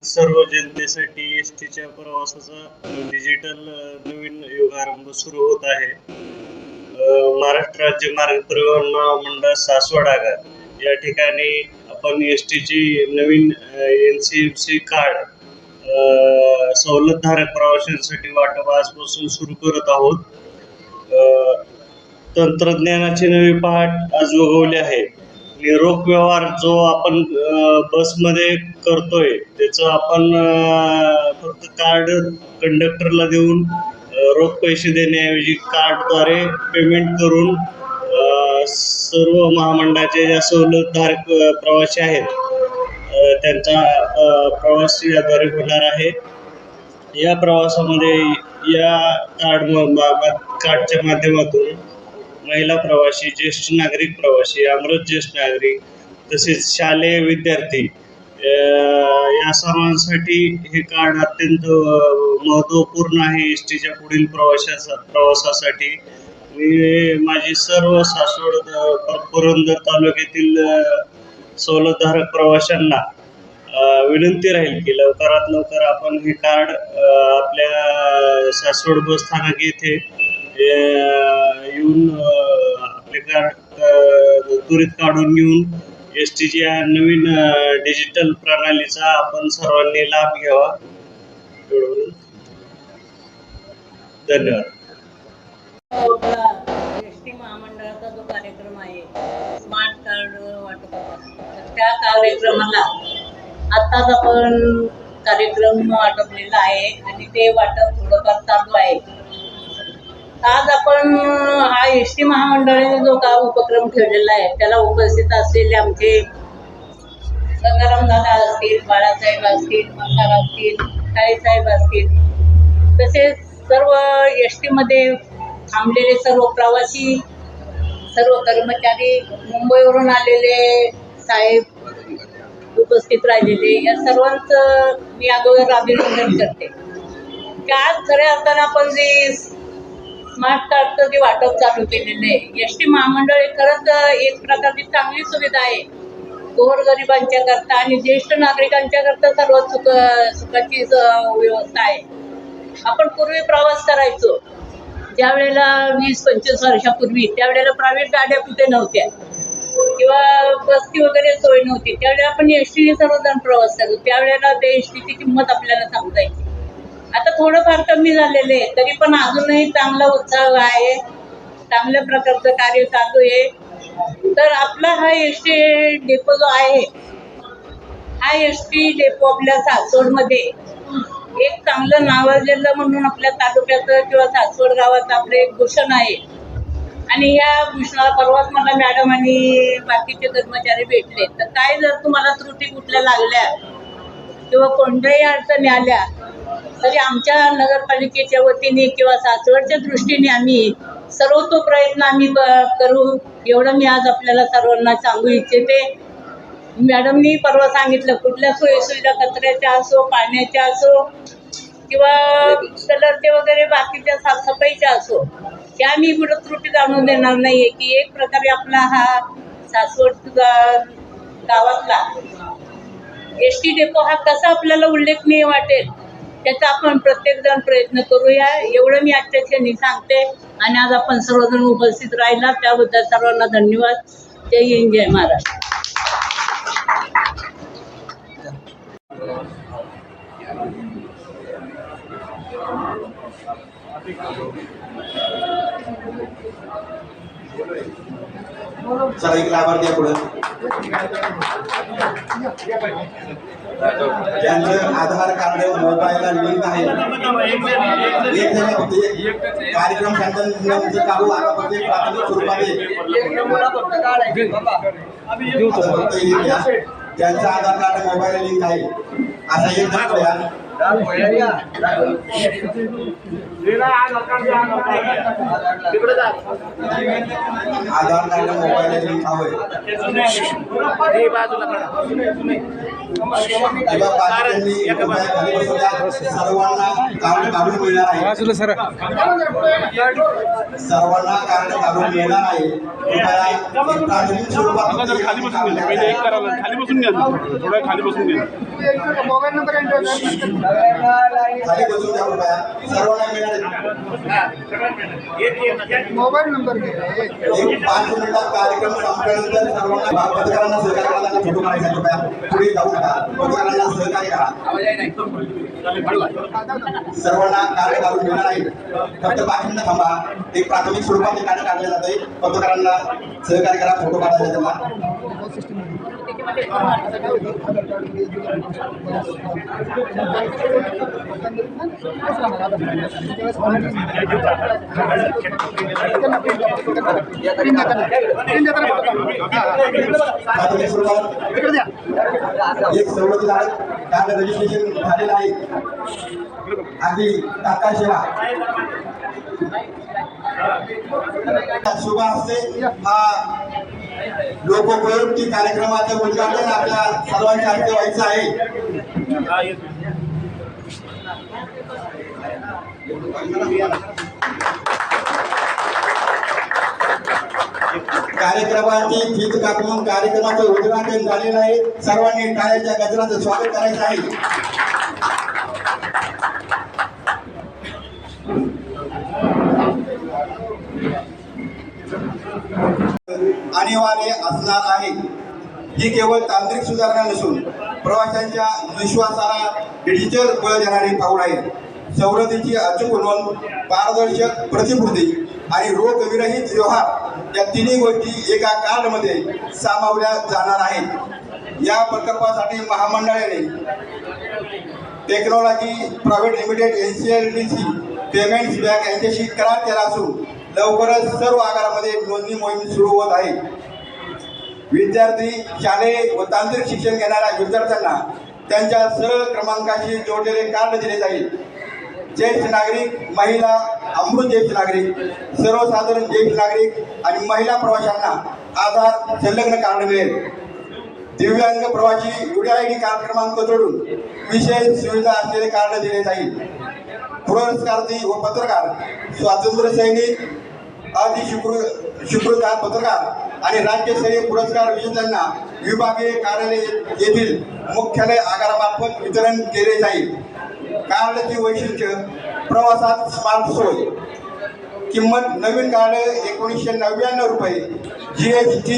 सर्व जनतेसाठी एस टीच्या प्रवासाचा डिजिटल नवीन युगारंभ सुरू होत आहे. महाराष्ट्र राज्य मार्ग परिवहन महामंडळ सासवड आगार या ठिकाणी आपण एस टीची नवीन NCMC कार्ड सवलतधारक प्रवाशांसाठी वाटप आजपासून सुरू करत आहोत. तंत्रज्ञानाची नवी पहाट आज उगवली आहे. रोख व्यवहार जो आपण बसमध्ये करतोय त्याचं आपण फक्त कार्ड कंडक्टरला देऊन रोख पैसे देण्याऐवजी कार्डद्वारे पेमेंट करून सर्व महामंडळाचे ज्या सवलतधारक प्रवासी आहेत त्यांचा प्रवास याद्वारे होणार आहे. या प्रवासामध्ये या कार्डच्या माध्यमातून महिला प्रवासी, ज्येष्ठ नागरिक प्रवासी, अमृत ज्येष्ठ नागरिक तसेच शालेय विद्यार्थी या सर्वांसाठी हे कार्ड अत्यंत महत्त्वपूर्ण आहे. एस टीच्या पुढील प्रवासासाठी मी माझी सर्व सासवड पुरंदर तालुक्यातील सवलतधारक प्रवाशांना विनंती राहील की लवकरात लवकर आपण हे कार्ड आपल्या सासवड बस स्थानक येथे येऊन आपले कार्ड त्वरित काढून घेऊन एस टीच्या नवीन डिजिटल प्रणालीचा आपण सर्वांनी लाभ घ्यावा. धन्यवाद. एस टी महामंडळाचा जो कार्यक्रम आहे स्मार्ट कार्ड वाटपाचा, त्या कार्यक्रमाला आत्ताच आपण कार्यक्रम वाटपलेला आहे आणि ते वाटप थोडंफार चालू आहे. आज आपण हा एस टी महामंडळाने जो का उपक्रम ठेवलेला आहे त्याला उपस्थित असलेले आमचे गंगाराम दादा असतील, बाळासाहेब असतील, मंदार असतील, काळेसाहेब असतील, तसेच सर्व एस टीमध्ये थांबलेले सर्व प्रवासी, सर्व कर्मचारी, मुंबईवरून आलेले साहेब उपस्थित राहिलेले, या सर्वांचं मी अगोदर अभिनंदन करते की आज खऱ्या अर्थानं आपण जे स्मार्ट कार्डचं जे वाटप चालू केलेलं आहे एस टी महामंडळ खरंच एक प्रकारची चांगली सुविधा आहे गोरगरिबांच्या करता आणि ज्येष्ठ नागरिकांच्या करता सर्व सुखाची व्यवस्था आहे. आपण पूर्वी प्रवास करायचो ज्या वेळेला 20-25 वर्षापूर्वी, त्यावेळेला प्रायव्हेट गाड्या कुठे नव्हत्या किंवा बसची वगैरे सोय नव्हती. त्यावेळेला आपण एस टीने सर्वजण प्रवास करतो. त्यावेळेला ते एस टीची किंमत आपल्याला समजायची. आता थोडंफार कमी झालेलं आहे, तरी पण अजूनही चांगला उत्साह आहे, चांगल्या प्रकारचं कार्य चालू आहे. तर आपला हा एस टी डेपो जो आहे, हा एस टी डेपो आपल्या सासवडमध्ये एक चांगलं नावाजलेलं म्हणून आपल्या तालुक्याचं किंवा सासवड गावात आपलं एक भूषण आहे. आणि या भूषणाला परवाच मला मॅडम आणि बाकीचे कर्मचारी भेटले. तर काय जर तुम्हाला त्रुटी कुठल्या लागल्या किंवा कोणत्याही अडचणी आल्या तरी आमच्या नगरपालिकेच्या वतीने किंवा सासवडच्या दृष्टीने आम्ही सर्वतो प्रयत्न आम्ही करू, एवढं मी आज आपल्याला सर्वांना सांगू इच्छिते. मॅडमनी परवा सांगितलं कुठल्या सोयीसुविधा कचऱ्याच्या असो, पाण्याच्या असो किंवा कलरचे वगैरे बाकीच्या साफसफाईच्या असो, त्या मी कुठं त्रुटी जाणून देणार नाही आहे की एक प्रकारे आपला हा सासवड गावातला एस टी डेपो हा कसा आपल्याला उल्लेखनीय वाटेल त्याचा आपण प्रत्येकजण प्रयत्न करूया, एवढं मी आजच्या क्षणी सांगते. आणि आज आपण सर्वजण उपस्थित राहिला त्याबद्दल सर्वांना धन्यवाद. जय हिंद, जय महाराष्ट्र. सगळी लाभार्थी आहे पुढे ज्यांचं आधार कार्ड मोबाईलला लिंक आहे एक जण होते कार्यक्रम संचालन चालू आता ते प्राथमिक स्वरूपाने ज्यांचं आधार कार्ड मोबाईल लिंक आहे असा एक जण आधार कार्ड मोबाईल लिंक हवंय सर्वांना कार्ड काढून मिळणार आहे सर्वांना कार्ड काढून मिळणार आहे प्राथमिक स्वरूपात खाली बसून घ्या पहिले एक करा खाली बसून घ्या थोडं खाली बसून घ्या मोबाईल नंबर एंटर खाली बसून द्या कृपया सर्वांना मिळणार मोबाईल नंबर घे एक 5 मिनिटात कार्यक्रम संपल्यानंतर सर्वांना पत्रकारांना सहकार्य करायला फोटो काढायचा कृपया पुढे जाऊ नका पत्रकारांना सहकार्य करा सर्वांना कार्ड काढून मिळणार आहे फक्त 5 मिनिटं थांबा एक प्राथमिक स्वरूपात ते कार्ड काढले जाते पत्रकारांना सहकार्य करा फोटो काढायचा त्यांना प्राथमिक स्वरूपात एक सवलतीधारक कार्ड रजिस्ट्रेशन झालेलं आहे अगदी तात्काळ सेवा शुभ हस्ते हा लोकोपयोगी कार्यक्रमाचं उद्घाटन आपल्या सर्वांच्या हस्ते व्हायचं आहे कार्यक्रमाची फीत कापून कार्यक्रमाचं उद्घाटन झालेलं आहे सर्वांनी टाळ्याच्या गजराचं स्वागत करायचं आहे अनिवार्य असणार आहे ही केवळ तांत्रिक सुधारणा नसून प्रवाशांच्या विश्वासाला डिजिटल बळ देणारी पाऊल आहे सवलतीची अचूक नोंद पारदर्शक प्रतिपूर्ती आणि रोख विरहित व्यवहार या तिन्ही गोष्टी एका कार्डमध्ये सामावल्या जाणार आहेत या प्रकल्पासाठी महामंडळाने technology private limited NCLTC payments bank यांच्याशी करार केला असून लवकरच सर्व आगारामध्ये नोंदणी मोहीम सुरू होत आहे विद्यार्थी शालेय व तांत्रिक शिक्षण घेणाऱ्या विद्यार्थ्यांना त्यांच्या सरळ क्रमांकाशी जोडलेले कार्ड दिले जाईल ज्येष्ठ नागरिक महिला अमृत ज्येष्ठ नागरिक सर्वसाधारण ज्येष्ठ नागरिक आणि महिला प्रवाशांना आधार संलग्न कार्ड मिळेल दिव्यांग प्रवासी UDID कार्ड क्रमांक जोडून विशेष सुविधा असलेले कार्ड दिले जाईल पुरस्कार्थी व पत्रकार स्वातंत्र्य सैनिक अधिस्वीकृत पत्रकार आणि राज्यस्तरीय पुरस्कार विजेत्यांना विभागीय कार्यालय येथील मुख्यालय आगारामार्फत वितरण केले जाईल कार्डची वैशिष्ट्य प्रवासात स्मार्ट सोय किंमत नवीन कार्ड 1999 रुपये GST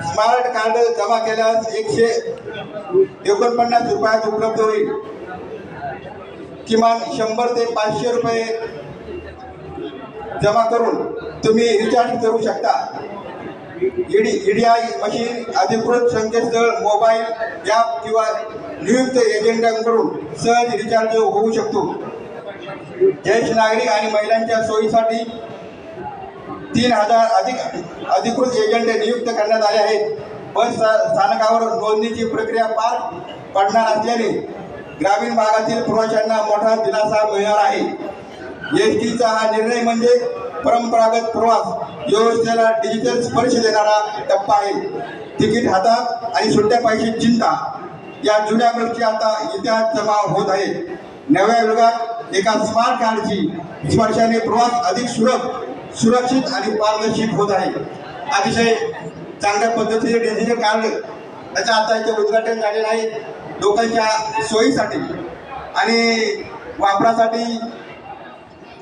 स्मार्ट कार्ड जमा केल्यास 149 रुपयात उपलब्ध होईल किमान 100 ते 500 रुपये जमा करून तुम्ही रिचार्ज करू शकता EDI मशीन अधिकृत संकेतस्थळ मोबाईल ॲप किंवा नियुक्त एजंटांकडून सहज रिचार्ज होऊ शकतो ज्येष्ठ नागरिक आणि महिलांच्या सोयीसाठी 3000 अधिकृत एजंट नियुक्त करण्यात आले आहेत बस स्थानकावर नोंदणीची प्रक्रिया पार पडणार असल्याने ग्रामीण भागातील प्रवाशांना मोठा दिलासा मिळणार आहे एसटीचा हा निर्णय म्हणजे परंपरागत प्रवास व्यवस्थेला डिजिटल स्पर्श देणारा टप्पा आहे तिकीट हातात आणि सुट्ट्या पैशाची चिंता या जुन्या गोष्टी आता इतिहास जमा होत आहे नव्या युगात एका स्मार्ट कार्डची स्पर्शाने प्रवास अधिक सुरक्षित आणि पारदर्शक होत आहे अतिशय चांगल्या पद्धतीचे डिजिटल कार्ड त्याचं आता इथे उद्घाटन झालेलं आहे लोकांच्या सोयीसाठी आणि वापरासाठी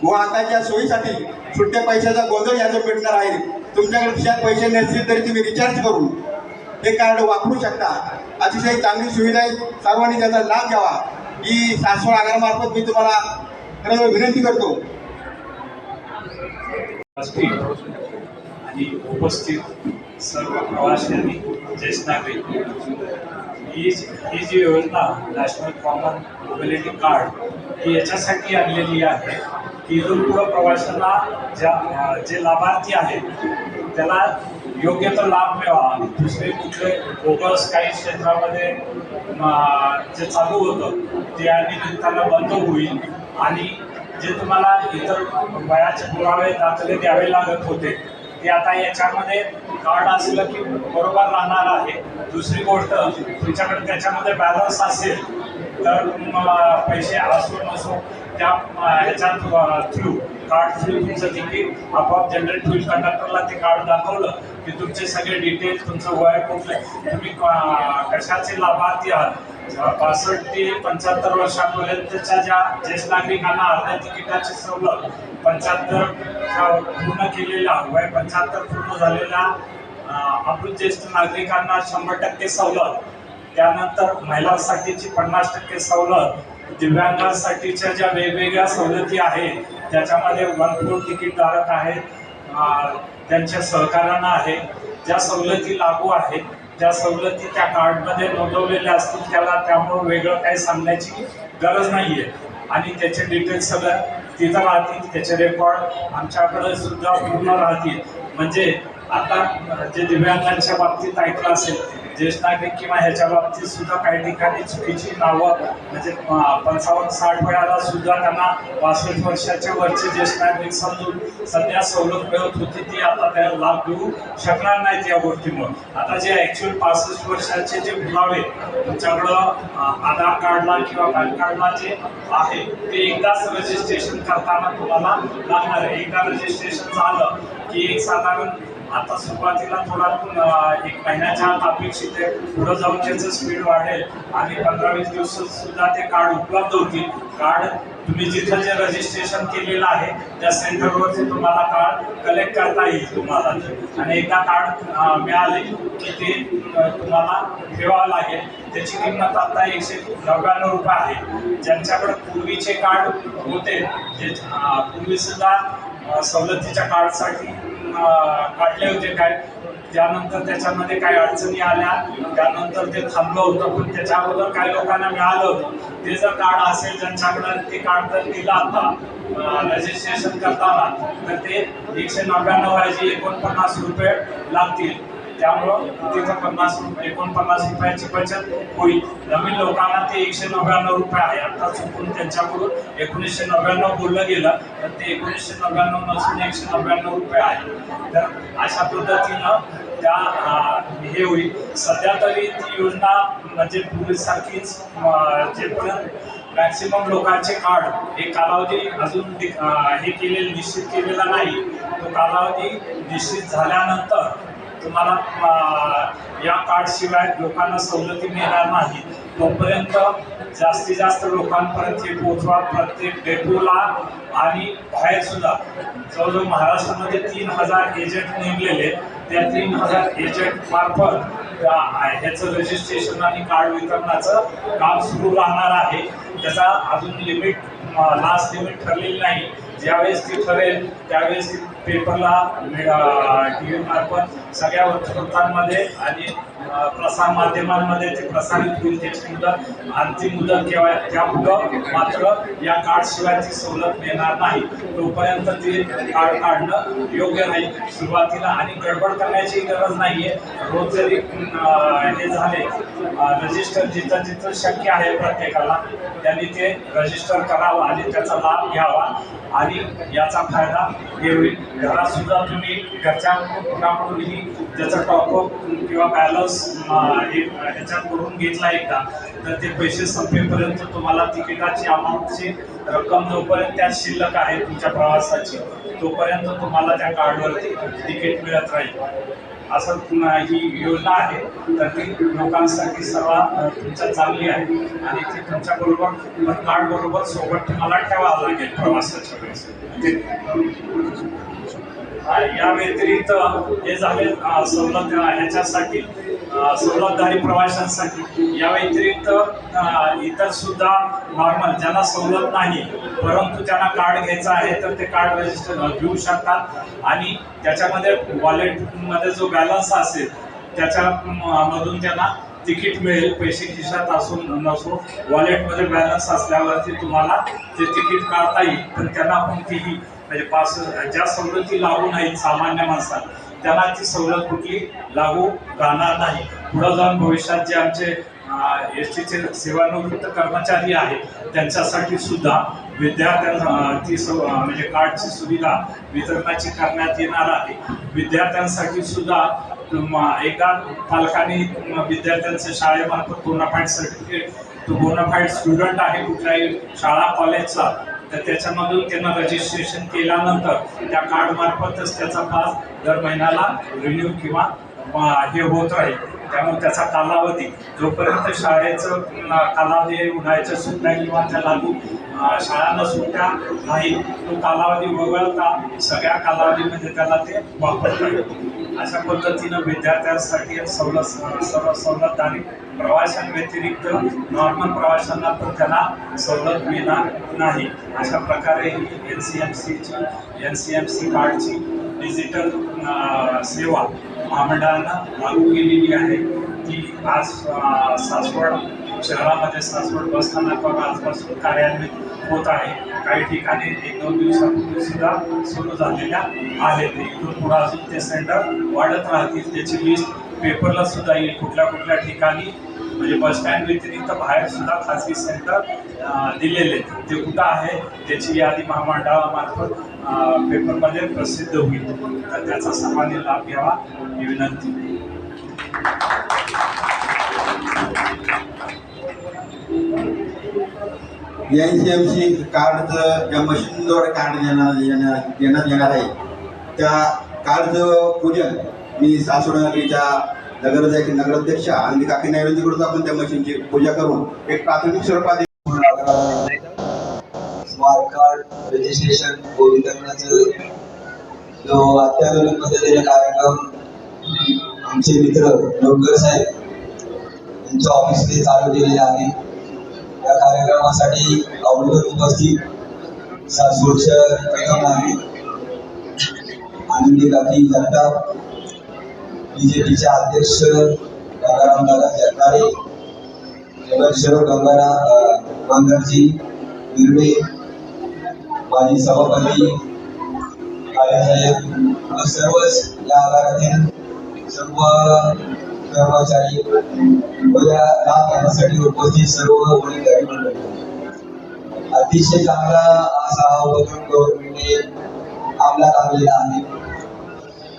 वाहकाच्या सोयीसाठी सुट्ट्या पैशाचा गोंधळ याचं मिळणार आहे तुमच्याकडे खिशात पैसे नसतील तरी तुम्ही रिचार्ज करून हे कार्ड वापरू शकता अतिशय चांगली सुविधा आहे सर्वांनी त्याचा लाभ घ्यावा ही शासकीय आगारामार्फत मी तुम्हाला खरं विनंती करतो आणि उपस्थित सर्व प्रवासी आणि ज्येष्ठ नागरिक ही जी योजना नॅशनल कॉमन मोबिलिटी कार्ड ही याच्यासाठी आणलेली आहे की इथून पुढं प्रवाशांना जे लाभार्थी आहेत त्याला योग्य तो लाभ मिळावा. दुसरे कुठले बोगस काही क्षेत्रामध्ये जे चालू होतं ते आणि निमित्तानं बंद होईल आणि जे तुम्हाला इतर वयाचे पुरावे दाखले द्यावे लागत होते ते आता याच्यामध्ये कार्ड असलं की बरोबर राहणार आहे. दुसरी गोष्ट, तुमच्याकडे त्याच्यामध्ये बॅलन्स असेल तर पैसे असो नसो त्या ह्याच्या थ्रू कार्ड थ्रू तुमचं तिकीट आपोआप जनरेट होईल. कंडक्टरला ते कार्ड दाखवलं की तुमचे सगळे डिटेल्स, तुमचं वय कुठलं, तुम्ही कशाचे लाभार्थी आहात. 65 ते 75 वर्षापर्यंतच्या ज्या ज्येष्ठ नागरिकांना अर्ध्या तिकिटाची सवलत, 75 पूर्ण केलेल्या वय 75 पूर्ण झालेल्या अमृत ज्येष्ठ नागरिकांना 100% सवलत, त्यानंतर महिलांसाठीची 50% सवलत, दिव्यांगांसाठीच्या ज्या वेगवेगळ्या सवलती आहेत त्याच्यामध्ये 1/4 तिकीटधारक आहेत, त्यांच्या सहकार्यानं आहे. ज्या सवलती लागू आहेत ज्या सवलती त्या कार्डमध्ये नोंदवलेल्या असतील त्यामुळे वेगळं काही सांगण्याची गरज नाही आहे आणि त्याचे डिटेल्स सगळं तिथं राहतील. त्याचे रेकॉर्ड आमच्याकडे सुद्धा पूर्ण राहतील. म्हणजे आता जे दिव्यांगांच्या बाबतीत ऐकलं असेल, ज्येष्ठ नागरिक किंवा ह्याच्या बाबतीत सुद्धा काही ठिकाणी चुकीची नावं, म्हणजे 55-60 वयाला सुद्धा त्यांना 65 वर्षाच्या वरचे ज्येष्ठ नागरिक समजून सध्या सवलत मिळत होती ती आता त्याला लाभ घेऊ शकणार नाहीत या गोष्टीमुळे. आता जे ॲक्च्युअल 65 वर्षाचे जे पुरावे तुमच्याकडं आधार कार्डला किंवा पॅन कार्डला जे आहे ते एकदाच रजिस्ट्रेशन करताना तुम्हाला लागणार आहे. एकदा रजिस्ट्रेशन झालं की एक साधारण आता सुरुवातीला थोडा 1 महिन्याच्या आत अपेक्षित आहे. पुढं जाऊन त्याचं स्पीड वाढेल आणि 15-20 दिवसात सुद्धा ते कार्ड उपलब्ध होतील. कार्ड तुम्ही जिथं जे रजिस्ट्रेशन केलेलं आहे त्या सेंटरवरती तुम्हाला कार्ड कलेक्ट करता येईल तुम्हाला. आणि एकदा कार्ड मिळाले की ते तुम्हाला ठेवावं लागेल. त्याची किंमत आता 199 रुपये आहे. ज्यांच्याकडे पूर्वीचे कार्ड होते, जे पूर्वीसुद्धा सवलतीच्या कार्डसाठी काढले होते काय, त्यानंतर त्याच्यामध्ये काही अडचणी आल्या, त्यानंतर ते थांबलं होतं. पण त्याच्या अगोदर काही लोकांना मिळालं होतं. ते जर कार्ड असेल ज्यांच्याकडे ते कार्ड जर दिलं आता रजिस्ट्रेशन करताना तर ते 199 ऐवजी 49 रुपये लागतील. त्यामुळं तिथं 49 रुपयाची बचत होईल. नवीन लोकांना ते 199 रुपये आहे. आता चुकून त्यांच्याकडून 1999 बोललं गेलं तर ते 1999 नसून 199 रुपये आहे. तर अशा पद्धतीनं त्या हे होईल. सध्या तरी ती योजना म्हणजे पूर्वीसारखीच, जेपर्यंत मॅक्सिमम लोकांचे कार्ड हे कालावधी अजून हे केलेलं निश्चित केलेला नाही. तो कालावधी निश्चित झाल्यानंतर तुम्हाला या कार्डशिवाय लोकांना सवलती मिळणार नाही. तोपर्यंत जास्तीत जास्त लोकांपर्यंत हे पोहोचवा. प्रत्येक डेपोला आणि बाहेर सुद्धा जवळजवळ महाराष्ट्रामध्ये 3000 एजंट नेमलेले. त्या 3000 एजंट मार्फत ह्याचं रजिस्ट्रेशन आणि कार्ड वितरणाचं काम सुरू राहणार आहे. त्याचा अजून लिमिट, लास्ट लिमिट ठरलेली नाही. ज्यावेळेस ती ठरेल त्यावेळेस ती पेपरला टी व्ही मार्फत सगळ्या वृत्तपत्रांमध्ये आणि प्रसार माध्यमांमध्ये ते प्रसारित होईल. त्याची मुदत अंतिम मुदत केव्हा त्यापुढं मात्र या कार्डशिवाय ती सवलत मिळणार नाही. तोपर्यंत ते कार्ड काढणं योग्य नाही सुरुवातीला. आणि गडबड करण्याची गरज नाही आहे. रोज जरी हे झाले रजिस्टर जिथं जिथं शक्य आहे प्रत्येकाला त्यांनी ते रजिस्टर करावं आणि त्याचा लाभ घ्यावा आणि याचा फायदा हे होईल. घरात सुद्धा तुम्ही घरच्याकडूनही त्याचा टॉपअप किंवा बॅलन्स ह्याच्यात करून घेतला एकदा तर ते पैसे संपेपर्यंत तुम्हाला तिकिटाची अमाऊंटची रक्कम जोपर्यंत त्यात शिल्लक आहे तुमच्या प्रवासाची तोपर्यंत तुम्हाला त्या कार्डवरती तिकीट मिळत राहील. असं ही योजना आहे. तर ती लोकांसाठी सर्वात तुमच्या चांगली आहे आणि ती तुमच्याबरोबर कार्ड बरोबर सोबत तुम्हाला ठेवावं लागेल प्रवासाच्या वेळेस. या व्यतिरिक्त हे झाले सवलत ह्याच्यासाठी सवलतधारी प्रवाशांसाठी. या व्यतिरिक्त इतर सुद्धा नॉर्मल ज्यांना सवलत नाही परंतु त्यांना कार्ड घ्यायचं आहे तर ते कार्ड रजिस्टर घेऊ शकतात आणि त्याच्यामध्ये वॉलेटमध्ये जो बॅलन्स असेल त्याच्यामधून त्यांना तिकीट मिळेल. पैसे खिशात असून नसो वॉलेटमध्ये बॅलन्स असल्यावरती तुम्हाला ते तिकीट काढता येईल. पण त्यांना कोणतीही म्हणजे ज्या सवलती लागू नाहीत सामान्य माणसाला त्यांना ती सवलत कुठली लागू राहणार नाही. पुढे जाऊन भविष्यात जे आमचे एस टीचे सेवानिवृत्त कर्मचारी आहेत त्यांच्यासाठी सुद्धा विद्यार्थ्यांना ती म्हणजे कार्डची सुविधा वितरणाची करण्यात येणार आहे. विद्यार्थ्यांसाठी सुद्धा एका पालकांनी विद्यार्थ्यांच्या शाळेमार्फत बोनाफाईड सर्टिफिकेट, तो बोनाफाईड स्टुडंट आहे कुठल्याही शाळा कॉलेजचा, तर त्याच्यामधून त्यांना रजिस्ट्रेशन केल्यानंतर त्या कार्डमार्फतच त्याचा पास दर महिन्याला रिन्यू किंवा हे होत राहील. त्यामुळे त्याचा कालावधी जोपर्यंत शाळेचं कालावधी आहे, उन्हाळ्याच्या सुट्ट्या किंवा त्या लागू शाळांना सुट्ट्या नाही, तो कालावधी वगळता सगळ्या कालावधीमध्ये त्याला ते वापरता येईल. अशा पद्धतीनं विद्यार्थ्यांसाठी सर्व सवलत आणि प्रवाशांव्यतिरिक्त नॉर्मल प्रवाशांना पण त्यांना सवलत मिळणार नाही. अशा प्रकारे ही NCMC कार्डची डिजिटल सेवा महामंडळानं लागू केलेली आहे. ती आज सासवड शहरामध्ये सासवड बस स्थानकावर आजपासून कार्यान्वित होत आहे. काही ठिकाणी 1-2 दिवसापूर्वी सुद्धा सुरू झालेल्या आहेत. इथून पुढे अजून ते सेंटर वाढत राहतील. त्याची लिस्ट पेपरला सुद्धा येईल. कुठल्या ठिकाणी म्हणजे बस स्टँड व्यतिरिक्त बाहेर सुद्धा खाजगी सेंटर दिलेले, ते कुठं आहे त्याची यादी महामंडळामार्फत पेपरमध्ये प्रसिद्ध होईल. तर त्याचा सर्वांनी लाभ घ्यावा ही विनंती. NCMC कार्डचं ज्या मशीनद्वारे कार्ड देण्यात येणार आहे त्या कार्डचं पूजन मी सासवड नगरीच्या नगराध्यक्ष आणि काकी नैवेद्यकडून आपण त्या मशीनची पूजा करून एक प्राथमिक स्वरूपात स्मार्ट कार्ड रजिस्ट्रेशन वितरणाचं जो अत्याधुनिक पद्धतीने कार्यक्रम आमचे मित्र लोणकर साहेब यांच्या ऑफिसने चालू केलेले आहे. या कार्यक्रमासाठी आवडून उपस्थित सासवड शहर प्रथम आहे आनंदी काकी जगताप, BJPचे अध्यक्ष रामदादा जगतारे, नगरसेवक गंगारामजी निर्मे, माजी सभापती काळेसाहेब, सर्वच या आगारातील सर्व कर्मचारी व या लाभ घेण्यासाठी उपस्थित सर्व वडीलधारी मंडळी. अतिशय चांगला असा उपक्रम गव्हर्नमेंटने अंमलात आणलेला आहे.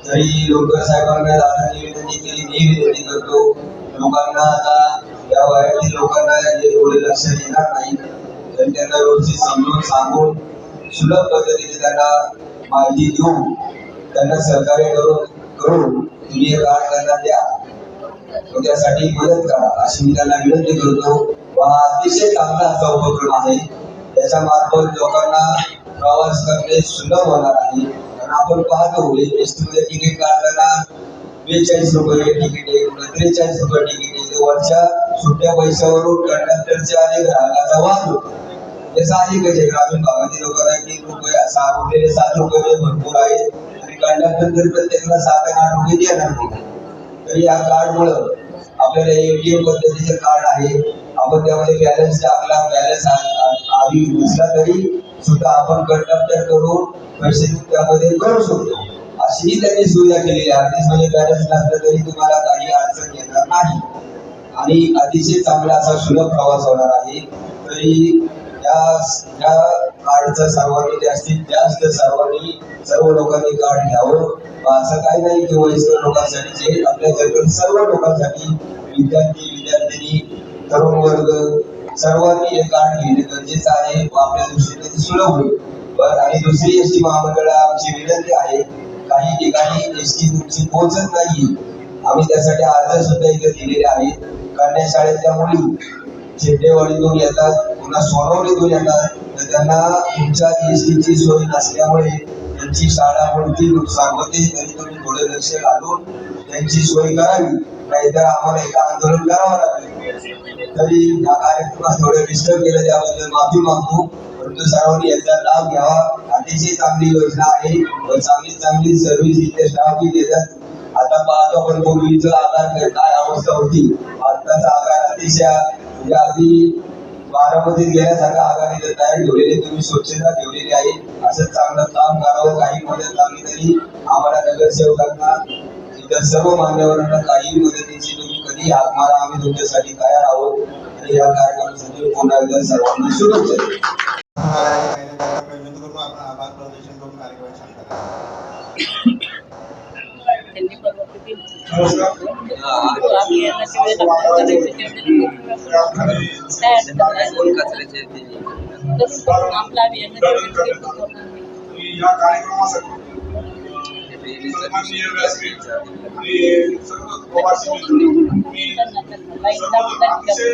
तरी लोणकर साहेबांना दादांनी विनंती केली, मी विनंती करतो लोकांना आता या वयातील लोकांना जे थोडे लक्ष येणार नाही तरी त्यांना व्यवस्थित समजून सांगून सुलभ पद्धतीने त्यांना माहिती देऊन त्यांना सहकार्य करून तुम्ही हे कार्ड त्यांना द्या, त्यासाठी मदत करा अशी मी त्यांना विनंती करतो. हा अतिशय चांगला असा उपक्रम आहे. त्याच्या मार्फत लोकांना प्रवास करणे सुलभ होणार आहे. आपण पाहतो एसटीमध्ये तिकीट काढताना 42 रुपये तिकीट आहे, 43 रुपये तिकीट आहे. वरच्या सुट्ट्या पैशावरून कंडक्टरच्या आणि ग्राहकाचा वाद होतो. हे साहजिकच आहे. ग्रामीण भागातील लोकांना 3 रुपये उरलेले 7 रुपये भरपूर आहेत आणि कंडक्टर तर प्रत्येकाला 7 आणि 8 रुपये देणार नाही. तर या कार्डमुळं आपल्याला ATM पद्धतीचे कार्ड आहे. आपण त्यामध्ये बॅलन्स टाकला, बॅलन्स आधी नसला तरी सुद्धा आपण कंडक्टर करून पैसे त्यामध्ये करू शकतो. अशीही त्यांनी सुविधा केलेली आहे. म्हणजे बॅलन्स नसलं तरी तुम्हाला काही अडचण येणार नाही आणि अतिशय चांगला असा सुलभ प्रवास होणार आहे. तरी या कार्डचा सर्वांनी जास्तीत जास्त सर्व लोकांनी कार्ड घ्यावं. असं काही नाही की वयस्कर लोकांसाठी, जे आपल्या जगातील सर्व लोकांसाठी, विद्यार्थी, तरुण वर्ग सर्वांनी हे कार्ड घेणे गरजेचं आहे. आपल्या दृष्टीने ते सुलभ होईल. आणि दुसरी एसटी महामंडळाला आमची विनंती आहे, काही ठिकाणी एसटी तुमची पोहोचत नाही. आम्ही त्यासाठी अर्ज सुद्धा इथे दिलेले आहेत. कन्या शाळेतल्या मुली शेटेवाडीतून येतात, पुन्हा सोनवलीतून येतात, तर त्यांना तुमच्या एसटीची सोय नसल्यामुळे त्यांची शाळा मुळती नुकसान होते. तरी तुम्ही थोडे लक्ष घालून त्यांची सोय करावी, नाहीतर आम्हाला एका आंदोलन करावं लागेल. तरी या कार्यक्रमात थोडे डिस्टर्ब केलं त्याबद्दल माफी मागतो, परंतु सर्वांनी याचा लाभ घ्यावा. अतिशय चांगली योजना आहे व चांगली सर्व्हिस इथे स्टाफही देतात. आता पाहतो आपण पूर्वीचं आगार काय अवस्था होती, आताचा आगार अतिशय म्हणजे अगदी बारामतीत गेल्यासारखा आगार इथे तयार ठेवलेले, तुम्ही स्वच्छता ठेवलेली आहे. असं चांगलं काम करावं. काही मदत लागली तरी आम्हाला नगरसेवकांना इतर सर्व मान्यवरांना काही मदतीची तुम्ही कधी हाक मारा, आम्ही तुमच्यासाठी तयार आहोत आणि या कार्यक्रमासाठी पुन्हा एकदा सर्वांना शुभेच्छा देतो. आपण आभार प्रदर्शन करून कार्यक्रम सांगतात. त्यांनी परवा किती अभियानाची वेळ करायची आपला अभियानाची या कार्यक्रमासाठी सन्माननीय व्यासपीठ आणि सर्व प्रवासी मित्र, मी सर्व अतिशय